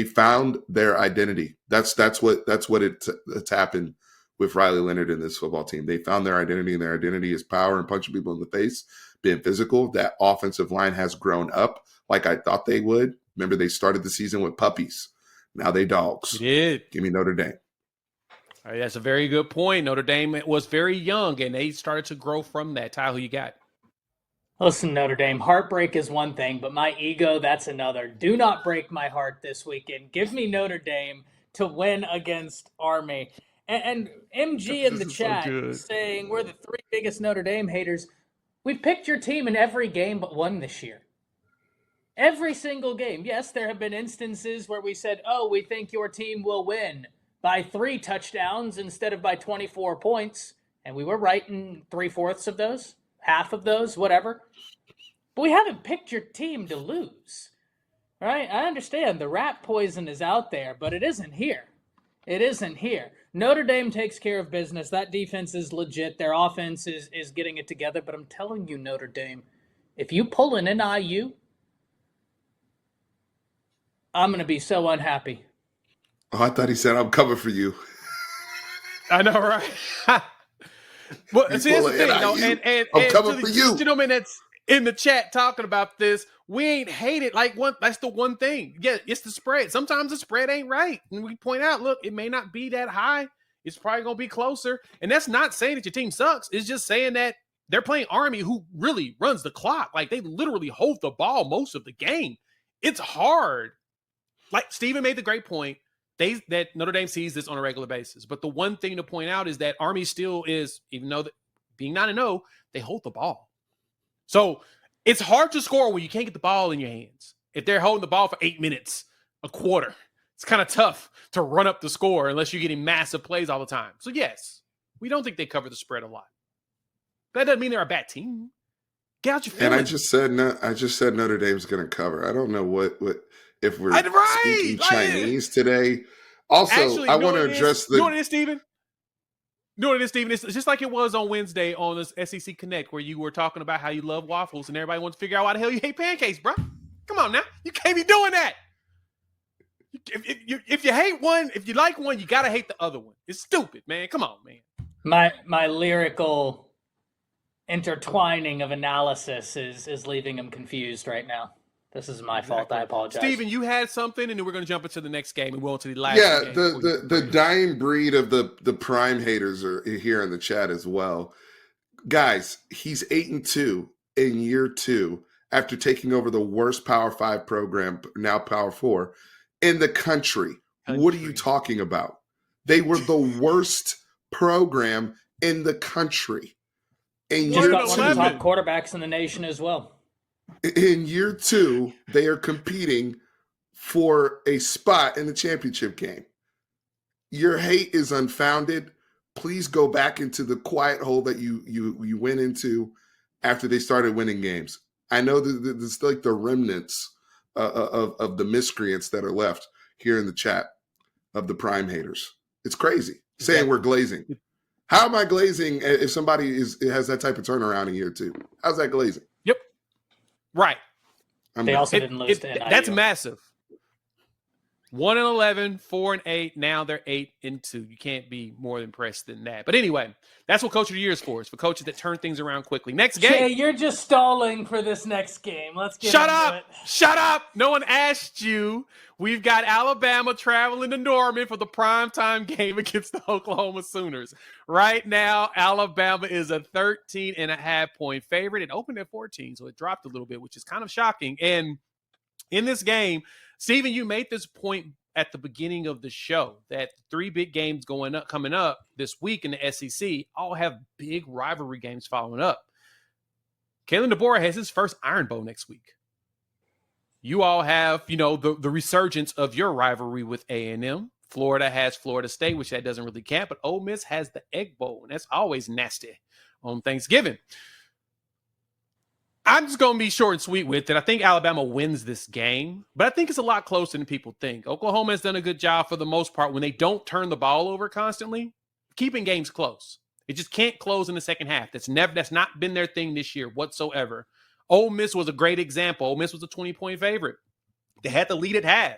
B: found their identity. That's what it's happened with Riley Leonard and this football team. They found their identity, and their identity is power and punching people in the face, being physical. That offensive line has grown up like I thought they would. Remember, they started the season with puppies. Now they dogs.
A: They did.
B: Give me Notre Dame.
A: All right, that's a very good point. Notre Dame was very young, and they started to grow from that. Ty, who you got?
C: Listen, Notre Dame, heartbreak is one thing, but my ego, that's another. Do not break my heart this weekend. Give me Notre Dame to win against Army. And MG in the chat saying we're the 3 biggest Notre Dame haters. We've picked your team in every game but one this year. Every single game. Yes, there have been instances where we said, we think your team will win by 3 touchdowns instead of by 24 points. And we were right in 3/4 of those, half of those, whatever. But we haven't picked your team to lose. Right? I understand the rat poison is out there, but it isn't here. It isn't here. Notre Dame takes care of business. That defense is legit. Their offense is getting it together. But I'm telling you, Notre Dame, if you pull an NIU, I'm going to be so unhappy.
B: Oh, I thought he said, I'm coming for you.
A: I know, right? Well, see, that's the thing, though. And
B: I'm coming
A: to
B: for
A: the
B: you.
A: gentleman that's in the chat talking about this, we ain't hated that's the one thing. Yeah, it's the spread. Sometimes the spread ain't right. And we point out, look, it may not be that high. It's probably going to be closer. And that's not saying that your team sucks. It's just saying that they're playing Army, who really runs the clock. Like, they literally hold the ball most of the game. It's hard. Like Steven made the great point. That Notre Dame sees this on a regular basis. But the one thing to point out is that Army still is, even though being 9-0, they hold the ball. So it's hard to score when you can't get the ball in your hands. If they're holding the ball for 8 minutes, a quarter, it's kind of tough to run up the score unless you're getting massive plays all the time. So yes, we don't think they cover the spread a lot. That doesn't mean they're a bad team. Get out your feelings.
B: And I just said Notre Dame's going to cover. I don't know what if we're speaking Chinese today. Also, actually, I want to address
A: You know what it is, Steven? It's just like it was on Wednesday on this SEC Connect, where you were talking about how you love waffles and everybody wants to figure out why the hell you hate pancakes, bro. Come on now. You can't be doing that. If you hate one, if you like one, you got to hate the other one. It's stupid, man. Come on, man.
C: My lyrical intertwining of analysis is leaving him confused right now. This is my fault. I apologize.
A: Steven, you had something, and then we're going to jump into the next game and we'll to the last
B: game.
A: Yeah,
B: the dying breed of the prime haters are here in the chat as well. Guys, he's 8-2 in year 2 after taking over the worst Power 5 program, now Power 4, in the country. What are you talking about? They were the worst program in the country.
C: And just got one of the top quarterbacks in the nation as well.
B: In year 2, they are competing for a spot in the championship game. Your hate is unfounded. Please go back into the quiet hole that you went into after they started winning games. I know that it's like the remnants of the miscreants that are left here in the chat of the prime haters. It's crazy saying we're glazing. How am I glazing if somebody has that type of turnaround in year 2? How's that glazing?
A: Yep. Right.
C: They also didn't lose to NIU.
A: That's massive. 1-11, 4-8. Now they're 8-2. You can't be more impressed than that. But anyway, that's what Coach of the Year is for. It's for coaches that turn things around quickly. Next game.
C: Jay, you're just stalling for this next game. Let's get
A: Shut
C: into
A: up.
C: it.
A: Shut up. No one asked you. We've got Alabama traveling to Norman for the primetime game against the Oklahoma Sooners. Right now, Alabama is a 13.5-point favorite. It opened at 14, so it dropped a little bit, which is kind of shocking. And in this game, Steven, you made this point at the beginning of the show that 3 big games coming up this week in the SEC all have big rivalry games following up. Kalen DeBoer has his first Iron Bowl next week. You all have, the resurgence of your rivalry with A&M. Florida has Florida State, which that doesn't really count, but Ole Miss has the Egg Bowl, and that's always nasty on Thanksgiving. I'm just going to be short and sweet with it. I think Alabama wins this game, but I think it's a lot closer than people think. Oklahoma has done a good job for the most part when they don't turn the ball over constantly, keeping games close. It just can't close in the second half. That's not been their thing this year whatsoever. Ole Miss was a great example. Ole Miss was a 20-point favorite. They had the lead at half.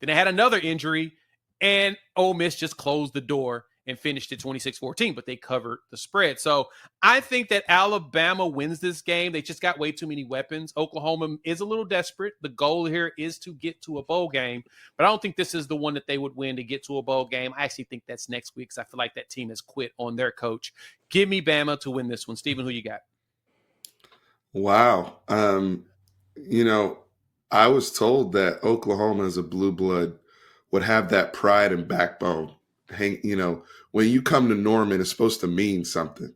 A: Then they had another injury, and Ole Miss just closed the door and finished at 26-14, but they covered the spread. So I think that Alabama wins this game. They just got way too many weapons. Oklahoma is a little desperate. The goal here is to get to a bowl game, but I don't think this is the one that they would win to get to a bowl game. I actually think that's next week because I feel like that team has quit on their coach. Give me Bama to win this one. Steven, who you got?
B: Wow. I was told that Oklahoma as a blue blood would have that pride and backbone. When you come to Norman, it's supposed to mean something.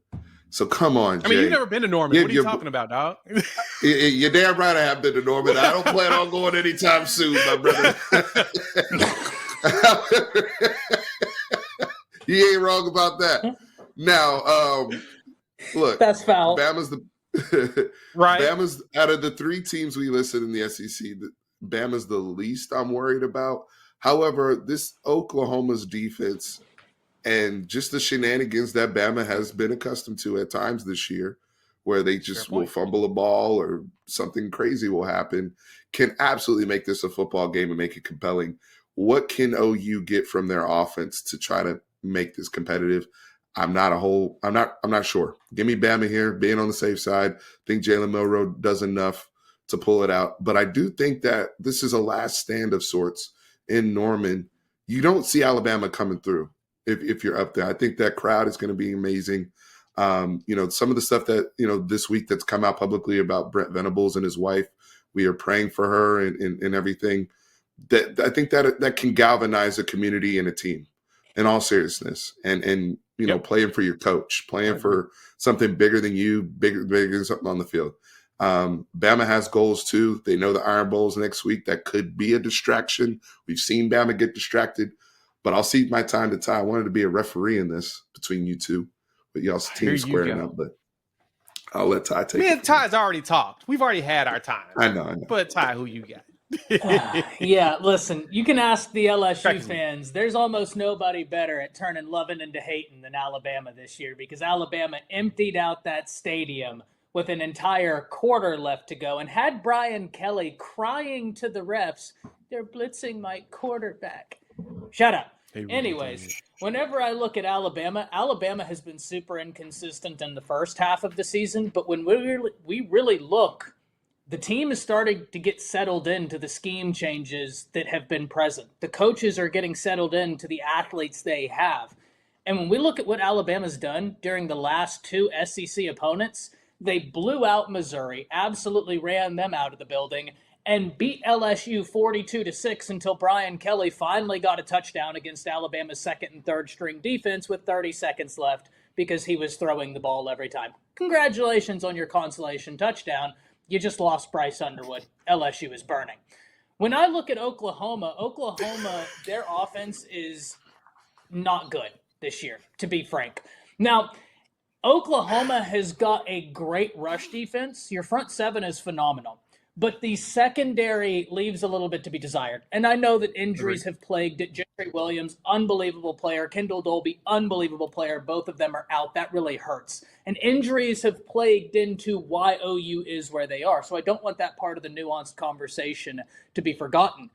B: So come on, Jay.
A: I mean, you've never been to Norman. What are you talking about, dog?
B: You're damn right I have been to Norman. I don't plan on going anytime soon, my brother. You ain't wrong about that. Now, look.
C: That's foul.
B: Bama's
A: right.
B: Bama's out of the 3 teams we listed in the SEC, Bama's the least I'm worried about. However, this Oklahoma's defense and just the shenanigans that Bama has been accustomed to at times this year, where they just will fumble a ball or something crazy will happen, can absolutely make this a football game and make it compelling. What can OU get from their offense to try to make this competitive? I'm not sure. Give me Bama here, being on the safe side. I think Jalen Milroe does enough to pull it out. But I do think that this is a last stand of sorts in Norman. You don't see Alabama coming through if you're up there. I think that crowd is going to be amazing. Some of the stuff that, this week that's come out publicly about Brent Venables and his wife, we are praying for her and everything. That I think that can galvanize a community and a team in all seriousness. And playing for your coach, playing for something bigger than you, bigger than something on the field. Bama has goals too. They know the Iron Bowl's next week. That could be a distraction. We've seen Bama get distracted, but I'll cede my time to Ty. I wanted to be a referee in this between you two, but y'all's team squaring up. But I'll let Ty take it.
A: Me and Ty's already talked. We've already had our time.
B: I know.
A: But Ty, who you got?
C: Yeah, listen, you can ask the LSU fans. There's almost nobody better at turning loving into hating than Alabama this year, because Alabama emptied out that stadium with an entire quarter left to go and had Brian Kelly crying to the refs, "They're blitzing my quarterback." Shut up. Anyways, whenever I look at Alabama has been super inconsistent in the first half of the season, but when we really look, the team is starting to get settled into the scheme changes that have been present. The coaches are getting settled into the athletes they have. And when we look at what Alabama's done during the last two SEC opponents, they blew out Missouri, absolutely ran them out of the building, and beat LSU 42-6 until Brian Kelly finally got a touchdown against Alabama's second and third string defense with 30 seconds left because he was throwing the ball every time. Congratulations on your consolation touchdown. You just lost Bryce Underwood. LSU is burning. When I look at Oklahoma, their offense is not good this year, to be frank. Now, Oklahoma has got a great rush defense. Your front seven is phenomenal. But the secondary leaves a little bit to be desired. And I know that injuries have plagued it. Jeffrey Williams, unbelievable player. Kendall Dolby, unbelievable player. Both of them are out. That really hurts. And injuries have plagued into why OU is where they are. So I don't want that part of the nuanced conversation to be forgotten.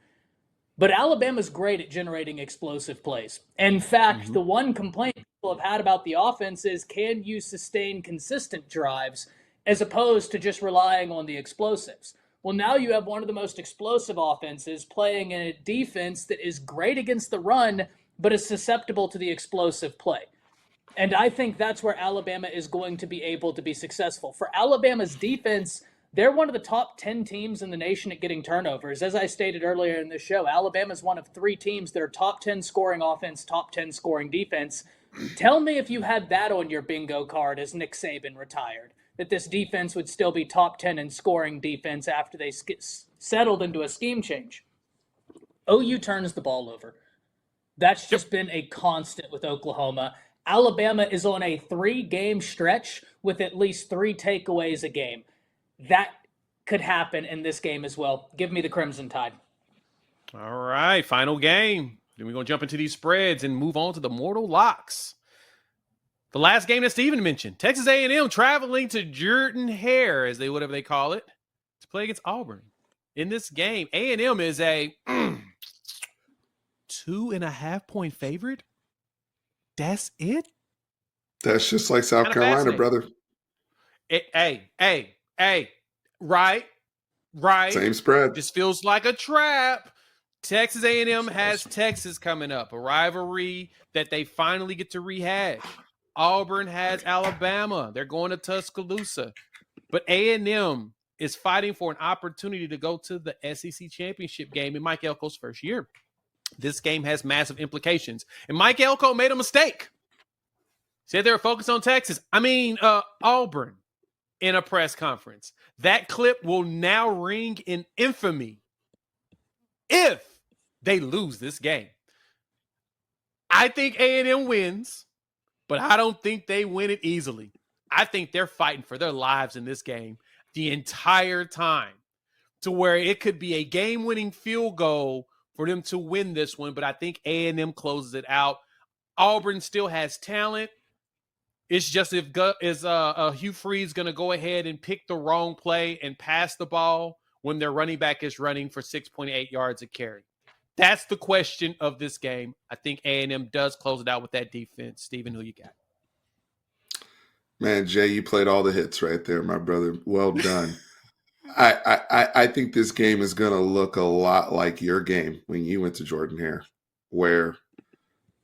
C: But Alabama's great at generating explosive plays. In fact, the one complaint people have had about the offense is, can you sustain consistent drives as opposed to just relying on the explosives? Well, now you have one of the most explosive offenses playing in a defense that is great against the run, but is susceptible to the explosive play. And I think that's where Alabama is going to be able to be successful. For Alabama's defense, they're one of the top 10 teams in the nation at getting turnovers. As I stated earlier in this show, Alabama is one of 3 teams that are top 10 scoring offense, top 10 scoring defense. Tell me if you had that on your bingo card as Nick Saban retired, that this defense would still be top 10 in scoring defense after they settled into a scheme change. OU turns the ball over. That's just been a constant with Oklahoma. Alabama is on a 3-game stretch with at least 3 takeaways a game. That could happen in this game as well. Give me the Crimson Tide.
A: All right, final game. Then we're going to jump into these spreads and move on to the mortal locks. The last game that Steven mentioned, Texas A&M traveling to Jordan-Hare, as whatever they call it, to play against Auburn. In this game, A&M is a 2.5-point favorite. That's it?
B: That's just like South Carolina, brother.
A: Right.
B: Same spread.
A: This feels like a trap. Texas A&M has Texas coming up, a rivalry that they finally get to rehash. Auburn has Alabama. They're going to Tuscaloosa. But A&M is fighting for an opportunity to go to the SEC championship game in Mike Elko's first year. This game has massive implications. And Mike Elko made a mistake. Said they were focused on Texas. Auburn in a press conference. That clip will now ring in infamy if they lose this game. I think A&M wins. But I don't think they win it easily. I think they're fighting for their lives in this game the entire time, to where it could be a game-winning field goal for them to win this one. But I think A&M closes it out. Auburn still has talent. It's just if Hugh Freeze going to go ahead and pick the wrong play and pass the ball when their running back is running for 6.8 yards a carry. That's the question of this game. I think A&M does close it out with that defense. Steven, who you got?
B: Man, Jay, you played all the hits right there, my brother. Well done. I think this game is going to look a lot like your game when you went to Jordan-Hare, where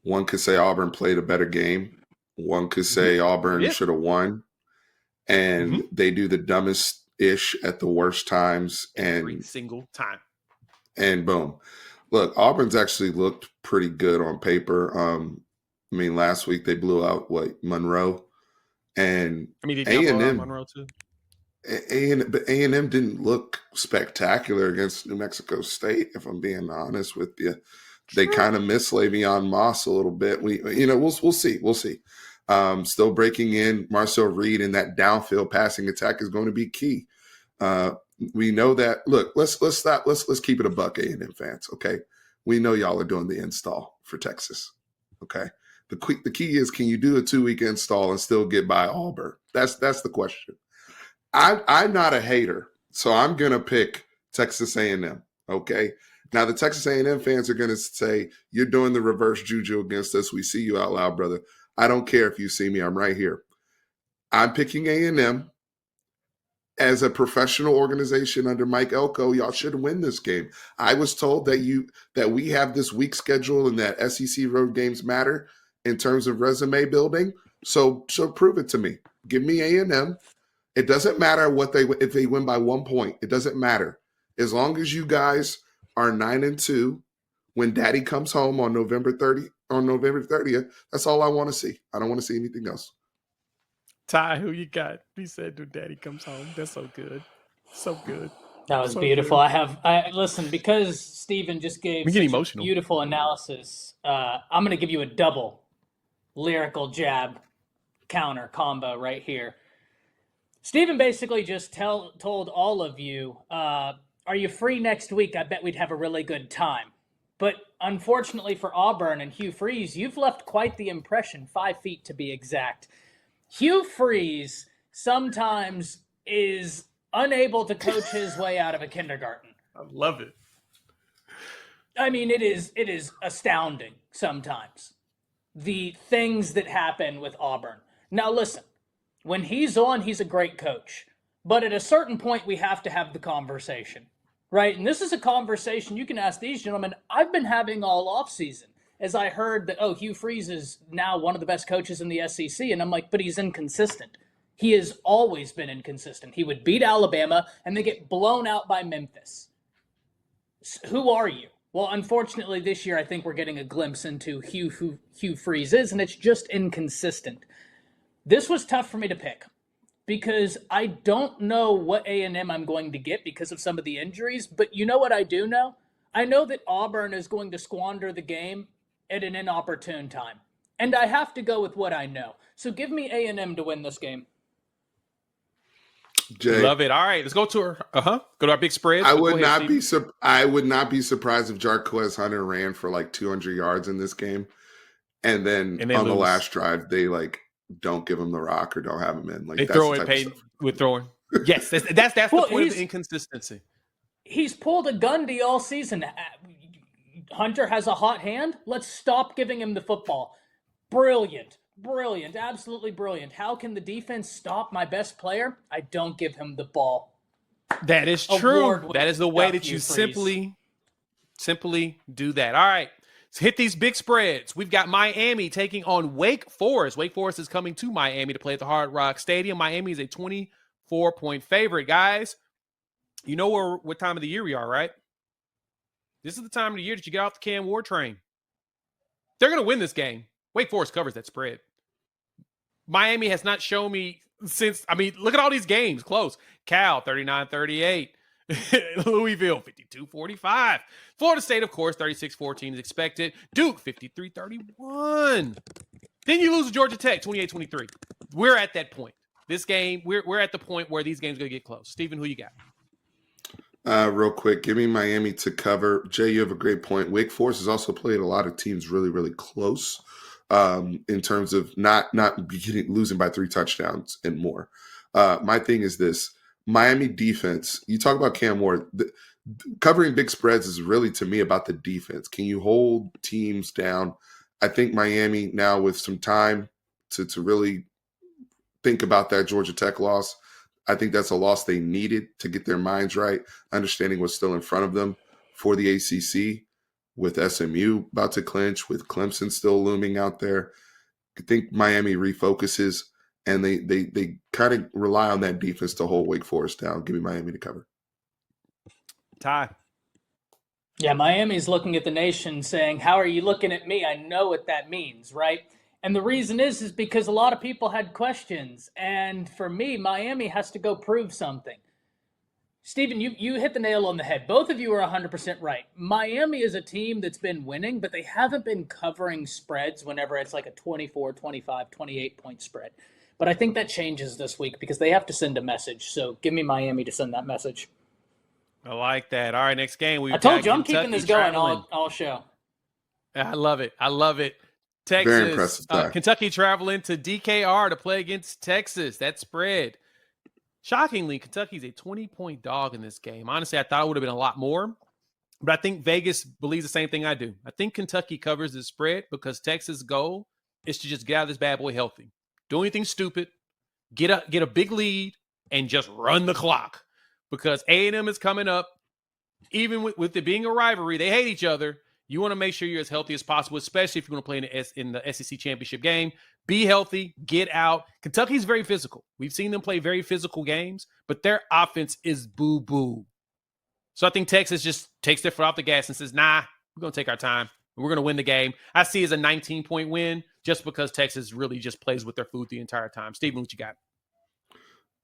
B: one could say Auburn played a better game. One could say Auburn should have won. And they do the dumbest-ish at the worst times. And
A: every single time.
B: And boom. Look, Auburn's actually looked pretty good on paper. I mean, last week they blew out, Monroe? And A&M,
A: Monroe too.
B: But A&M didn't look spectacular against New Mexico State, if I'm being honest with you. They kind of miss Le'Veon Moss a little bit. We'll see. We'll see. Still breaking in. Marcel Reed in that downfield passing attack is going to be key. We know that. Look, let's stop. Let's keep it a buck, A&M fans. Okay, we know y'all are doing the install for Texas. Okay, the key is, can you do a 2-week install and still get by Auburn? That's the question. I'm not a hater, so I'm gonna pick Texas A&M. Okay. Now the Texas A&M fans are gonna say, you're doing the reverse juju against us. We see you out loud, brother. I don't care if you see me. I'm right here. I'm picking A&M. As a professional organization under Mike Elko, y'all should win this game. I was told that we have this week schedule and that SEC road games matter in terms of resume building. So prove it to me. Give me A&M. It doesn't matter if they win by 1 point. It doesn't matter. As long as you guys are 9-2 when Daddy comes home on November 30th, that's all I want to see. I don't want to see anything else.
A: Ty, who you got? He said, "When Daddy comes home." That's so good, so good.
C: That was so beautiful. Good. I listen, because Steven just gave such a beautiful analysis. I'm going to give you a double lyrical jab counter combo right here. Steven basically just told all of you, "Are you free next week? I bet we'd have a really good time." But unfortunately for Auburn and Hugh Freeze, you've left quite the impression, 5 feet to be exact. Hugh Freeze sometimes is unable to coach his way out of a kindergarten.
A: I love it.
C: I mean, it is astounding sometimes, the things that happen with Auburn. Now, listen, when he's on, he's a great coach. But at a certain point, we have to have the conversation, right? And this is a conversation you can ask these gentlemen. I've been having all offseason. As I heard that, Hugh Freeze is now one of the best coaches in the SEC. And I'm like, but he's inconsistent. He has always been inconsistent. He would beat Alabama and they get blown out by Memphis. Who are you? Well, unfortunately, this year, I think we're getting a glimpse into who Hugh Freeze is, and it's just inconsistent. This was tough for me to pick because I don't know what A&M I'm going to get because of some of the injuries. But you know what I do know? I know that Auburn is going to squander the game at an inopportune time. And I have to go with what I know. So give me A&M to win this game.
B: Jay,
A: love it. All right, let's go to our go to our big spread.
B: I would not be surprised if Jarquez Hunter ran for like 200 yards in this game, and then on the last drive they don't give him the rock or don't have him in.
A: They throw it paid with throwing. Yes, that's the point of the inconsistency.
C: He's pulled a Gundy all season. Hunter has a hot hand. Let's stop giving him the football. Brilliant, absolutely brilliant. How can the defense stop my best player? I don't give him the ball.
A: That is true. That is the way that you simply do that. All right, let's hit these big spreads. We've got Miami taking on Wake Forest. Wake Forest is coming to Miami to play at the Hard Rock Stadium. Miami is a 24-point favorite, guys. You know what time of the year we are, right? This is the time of the year that you get off the Cam Ward train. They're going to win this game. Wake Forest covers that spread. Miami has not shown me since, look at all these games close. Cal, 39-38. Louisville, 52-45. Florida State, of course, 36-14 is expected. Duke, 53-31. Then you lose to Georgia Tech, 28-23. We're at that point. This game, we're at the point where these games are going to get close. Steven, who you got?
B: Real quick, give me Miami to cover. Jay, you have a great point. Wake Forest has also played a lot of teams really, really close. in terms of not losing by 3 touchdowns and more. My thing is this: Miami defense. You talk about Cam Ward. Covering big spreads is really, to me, about the defense. Can you hold teams down? I think Miami now, with some time to really think about that Georgia Tech loss, I think that's a loss they needed to get their minds right, understanding what's still in front of them for the ACC, with SMU about to clinch, with Clemson still looming out there. I think Miami refocuses, and they kind of rely on that defense to hold Wake Forest down. Give me Miami to cover.
A: Ty.
C: Yeah, Miami's looking at the nation saying, how are you looking at me? I know what that means, right? And the reason is because a lot of people had questions. And for me, Miami has to go prove something. Stephen, you hit the nail on the head. Both of you are 100% right. Miami is a team that's been winning, but they haven't been covering spreads whenever it's like a 24, 25, 28-point spread. But I think that changes this week because they have to send a message. So give me Miami to send that message.
A: I like that. All right, next game.
C: I told you I'm keeping this going all show.
A: I love it. I love it. Texas,
B: very impressive.
A: Kentucky traveling to DKR to play against Texas. That spread. Shockingly, Kentucky's a 20-point dog in this game. Honestly, I thought it would have been a lot more, but I think Vegas believes the same thing I do. I think Kentucky covers the spread because Texas' goal is to just get out of this bad boy healthy. Do anything stupid, get a big lead, and just run the clock. Because A&M is coming up. Even with it being a rivalry, they hate each other. You want to make sure you're as healthy as possible, especially if you're going to play in the SEC championship game. Be healthy, get out. Kentucky's very physical. We've seen them play very physical games, but their offense is boo-boo. So I think Texas just takes their foot off the gas and says, nah, we're going to take our time. We're going to win the game. I see it as a 19-point win just because Texas really just plays with their food the entire time. Stephen, what you got?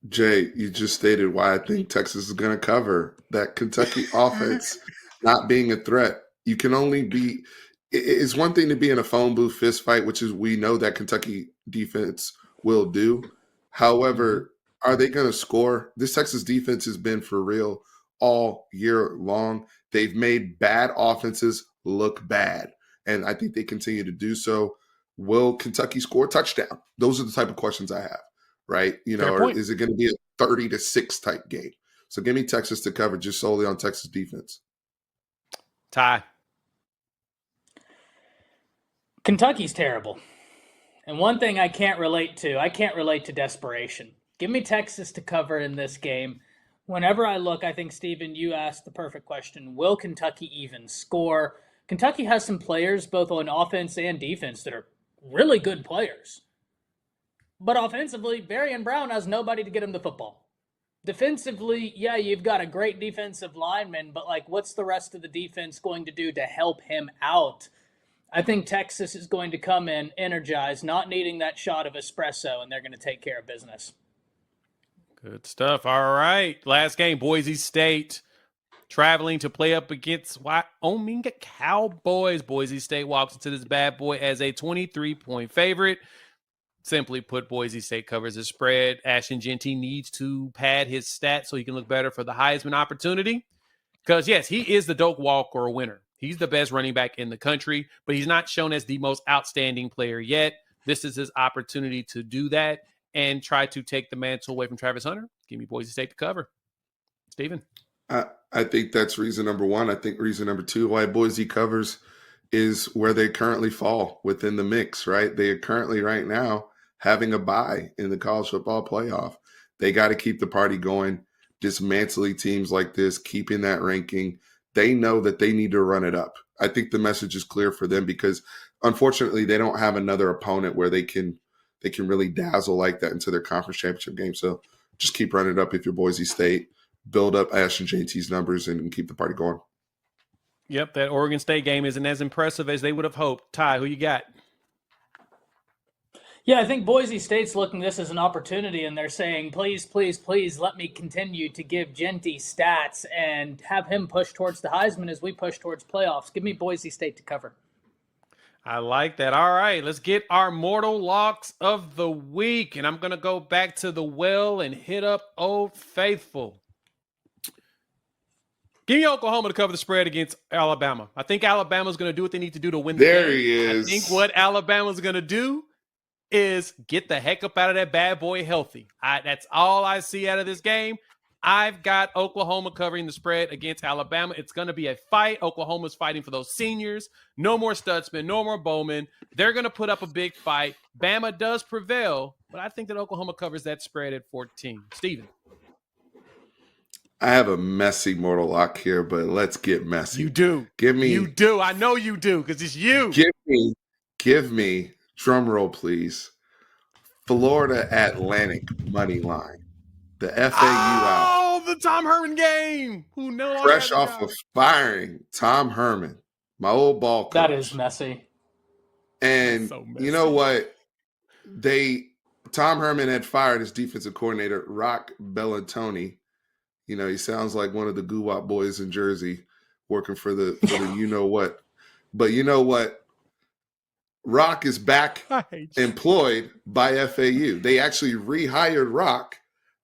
B: Jay, you just stated why I think Texas is going to cover. That Kentucky offense not being a threat. You can only be – it's one thing to be in a phone booth fist fight, which is we know that Kentucky defense will do. However, are they going to score? This Texas defense has been for real all year long. They've made bad offenses look bad, and I think they continue to do so. Will Kentucky score a touchdown? Those are the type of questions I have. Right? Or is it going to be a 30-6 type game? So give me Texas to cover just solely on Texas defense.
A: Ty.
C: Kentucky's terrible. And one thing I can't relate to desperation. Give me Texas to cover in this game. Whenever I look, I think, Stephen, you asked the perfect question. Will Kentucky even score? Kentucky has some players, both on offense and defense, that are really good players. But offensively, Varian Brown has nobody to get him the football. Defensively, yeah, you've got a great defensive lineman, but what's the rest of the defense going to do to help him out? I think Texas is going to come in energized, not needing that shot of espresso, and they're going to take care of business.
A: Good stuff. All right. Last game, Boise State traveling to play up against Wyoming Cowboys. Boise State walks into this bad boy as a 23-point favorite. Simply put, Boise State covers the spread. Ashton Jeanty needs to pad his stats so he can look better for the Heisman opportunity. Because, yes, he is the Doak Walker winner. He's the best running back in the country, but he's not shown as the most outstanding player yet. This is his opportunity to do that and try to take the mantle away from Travis Hunter. Give me Boise State to cover. Stephen?
B: I think that's reason number one. I think reason number two why Boise covers is where they currently fall within the mix, right? They are currently right now having a bye in the college football playoff. They got to keep the party going, dismantling teams like this, keeping that ranking. They know that they need to run it up. I think the message is clear for them because, unfortunately, they don't have another opponent where they can really dazzle like that into their conference championship game. So just keep running it up if you're Boise State. Build up Ashton JT's numbers and keep the party going.
A: Yep, that Oregon State game isn't as impressive as they would have hoped. Ty, who you got?
C: Yeah, I think Boise State's looking at this as an opportunity, and they're saying, please, please, please let me continue to give Jeanty stats and have him push towards the Heisman as we push towards playoffs. Give me Boise State to cover.
A: I like that. All right, let's get our mortal locks of the week, and I'm going to go back to the well and hit up Old Faithful. Give me Oklahoma to cover the spread against Alabama. I think Alabama's going to do what they need to do to win the
B: There
A: game.
B: he is.
A: I think what Alabama's going to do is get the heck up out of that bad boy healthy. That's all I see out of this game. I've got Oklahoma covering the spread against Alabama. It's going to be a fight. Oklahoma's fighting for those seniors. No more Stutzman, no more Bowman. They're going to put up a big fight. Bama does prevail, but I think that Oklahoma covers that spread at 14. Steven.
B: I have a messy mortal lock here, but let's get messy.
A: You do. You do. I know you do because it's you.
B: Give me, drum roll, please, Florida Atlantic money line. The FAU out.
A: Oh, the Tom Herman game. Who knows?
B: Fresh off of firing Tom Herman, my old ball coach.
C: That is messy.
B: And so messy. You know what? Tom Herman had fired his defensive coordinator, Rock Bellantoni. You know, he sounds like one of the Goo-Wop boys in Jersey working for the you know what. But you know what? Rock is back employed by FAU. They actually rehired Rock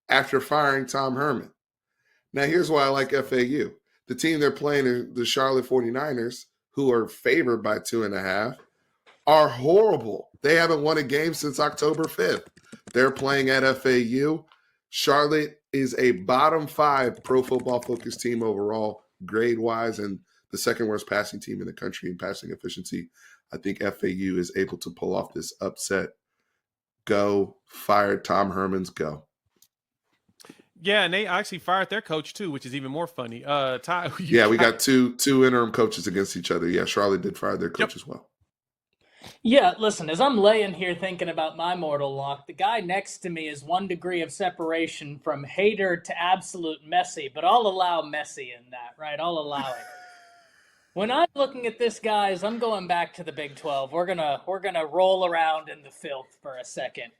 B: after firing Tom Herman. Now, here's why I like FAU. The team they're playing, the Charlotte 49ers, who are favored by 2.5, are horrible. They haven't won a game since October 5th. They're playing at FAU. Charlotte is a bottom 5 pro football focused team overall, grade-wise, and the second worst passing team in the country in passing efficiency. I think FAU is able to pull off this upset. Go. Fire Tom Herman's go.
A: Yeah, and they actually fired their coach too, which is even more funny. Ty,
B: we got two interim coaches against each other. Yeah, Charlotte did fire their coach as well.
C: Yeah, listen, as I'm laying here thinking about my mortal lock, the guy next to me is 1 degree of separation from hater to absolute messy, but I'll allow messy in that, right? I'll allow it. When I'm looking at this, guys, I'm going back to the Big 12. We're gonna roll around in the filth for a second.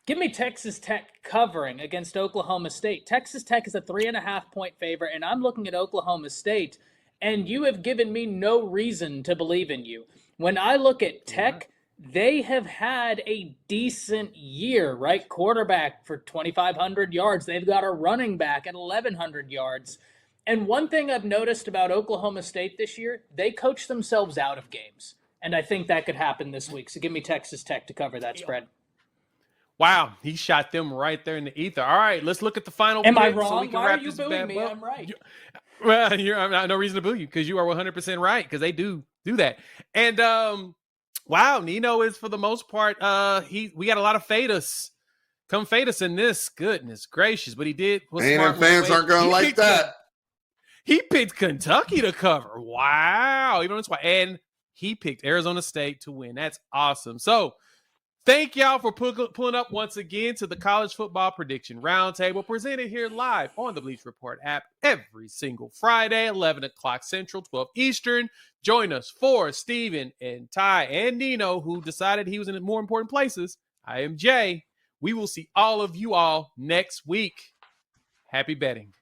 C: Give me Texas Tech covering against Oklahoma State. Texas Tech is a 3.5-point favorite, and I'm looking at Oklahoma State, and you have given me no reason to believe in you. When I look at Tech, they have had a decent year, right? Quarterback for 2,500 yards. They've got a running back at 1,100 yards. And one thing I've noticed about Oklahoma State this year, they coach themselves out of games. And I think that could happen this week. So give me Texas Tech to cover that spread.
A: Wow, he shot them right there in the ether. All right, let's look at the final.
C: Am I wrong? So we can Why are you booing me? I'm right.
A: Well, I no reason to boo you because you are 100% right because they do that. And wow, Nino is for the most part. We got a lot of fade us. Come fade us in this. Goodness gracious, but he did.
B: And fans aren't gonna like that.
A: He picked Kentucky to cover. Wow, even on this why, and he picked Arizona State to win. That's awesome. So. Thank y'all for pulling up once again to the College Football Prediction Roundtable, presented here live on the Bleacher Report app every single Friday, 11 o'clock Central, 12 Eastern. Join us for Steven and Ty and Nino, who decided he was in more important places. I am Jay. We will see all of you all next week. Happy betting.